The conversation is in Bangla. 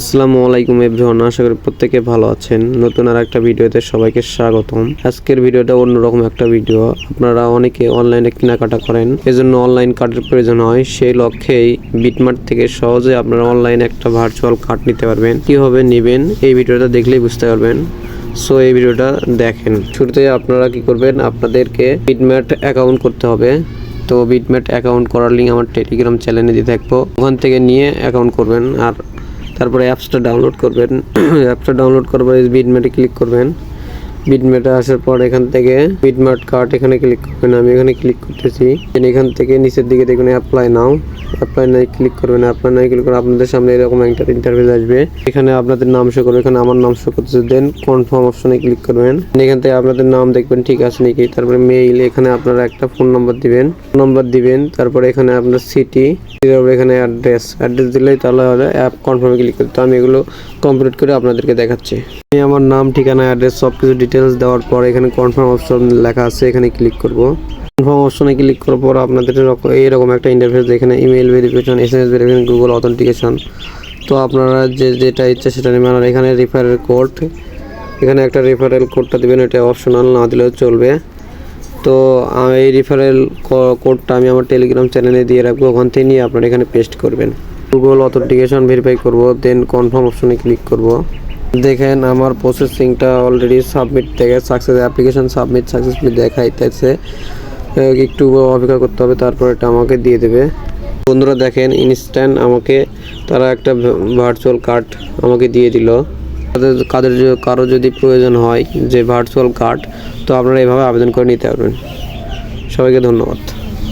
আসসালামু আলাইকুম এভরিওয়ান, আশা করি প্রত্যেকে ভালো আছেন। নতুন আর একটা ভিডিওতে সবাইকে স্বাগতম। আজকের ভিডিওটা অন্যরকম একটা ভিডিও। আপনারা অনেকে অনলাইনে কেনাকাটা করেন, এজন্য অনলাইন কার্ডের প্রয়োজন হয়। সেই লক্ষ্যেই বিটমার্ট থেকে সহজে আপনারা অনলাইনে একটা ভার্চুয়াল কার্ড নিতে পারবেন। কিভাবে নেবেন এই ভিডিওটা দেখলেই বুঝতে পারবেন। সো এই ভিডিওটা দেখেন। শুরুতে আপনারা কি করবেন, আপনাদেরকে বিটমার্ট অ্যাকাউন্ট করতে হবে। তো বিটমার্ট অ্যাকাউন্ট করার লিঙ্ক আমার টেলিগ্রাম চ্যানেলে দিয়ে থাকবো, ওখান থেকে নিয়ে অ্যাকাউন্ট করবেন। আর তারপরে অ্যাপসটা ডাউনলোড করবেন। অ্যাপসটা ডাউনলোড করার পরে বিটমার্টে ক্লিক করবেন। বিটমার্টে আসার পর এখান থেকে বিটমার্ট কার্ড এখানে ক্লিক করবেন। আমি এখানে ক্লিক করতেছি। এখান থেকে নিচের দিকে দেখুন অ্যাপ্লাই নাও ক্লিক করবেন। অ্যাপ্লাই নাও ক্লিক করে আপনাদের সামনে এরকম একটা ইন্টারফেস আসবে। এখানে আপনাদের নাম শো করবে, এখানে আমার নাম শো করতেছে। দেন কনফার্ম অপশনে ক্লিক করবেন। এখান থেকে আপনাদের নাম দেখবেন ঠিক আছে নাকি। তারপরে মেইল, এখানে আপনারা একটা ফোন নাম্বার দিবেন। তারপরে এখানে আপনার সিটি, এখানে অ্যাড্রেস দিলেই তাহলে অ্যাপ কনফার্মে ক্লিক করতে। আমি এগুলো কমপ্লিট করে আপনাদেরকে দেখাচ্ছি। আমি আমার নাম, ঠিকানা, অ্যাড্রেস সব কিছু ডিটেলস দেওয়ার পর এখানে কনফার্ম অপশন লেখা আছে, এখানে ক্লিক করব। কনফার্ম অপশনে ক্লিক করার পর আপনাদের এইরকম একটা ইন্টারফেস, এখানে email verification, SMS verification, Google authentication. তো আপনারা যেটা ইচ্ছা সেটা নেবেন। আর এখানে রেফারেল কোড, এখানে একটা রেফারেল কোডটা দেবেন, এটা অপশনাল, না দিলেও চলবে। তো এই রেফারেল কোডটা আমি আমার টেলিগ্রাম চ্যানেলে দিয়ে রাখবো, ওখান থেকে নিয়ে আপনারা এখানে পেস্ট করবেন। গুগল অথেন্টিকেশন ভেরিফাই করব, দেন কনফার্ম অপশনে ক্লিক করব। দেখেন আমার প্রসেসিংটা অলরেডি সাবমিট থেকে সাকসেস, অ্যাপ্লিকেশন সাবমিট সাকসেসফুলি দেখাইতেছে। একটু অপেক্ষা করতে হবে, তারপর এটা আমাকে দিয়ে দেবে। বন্ধুরা দেখেন ইনস্ট্যান্ট আমাকে তারা একটা ভার্চুয়াল কার্ড আমাকে দিয়ে দিল। কারো যদি প্রয়োজন হয় যে ভার্চুয়াল কার্ড, তো আপনারা এভাবে আবেদন করে নিতে পারবেন। সবাইকে ধন্যবাদ।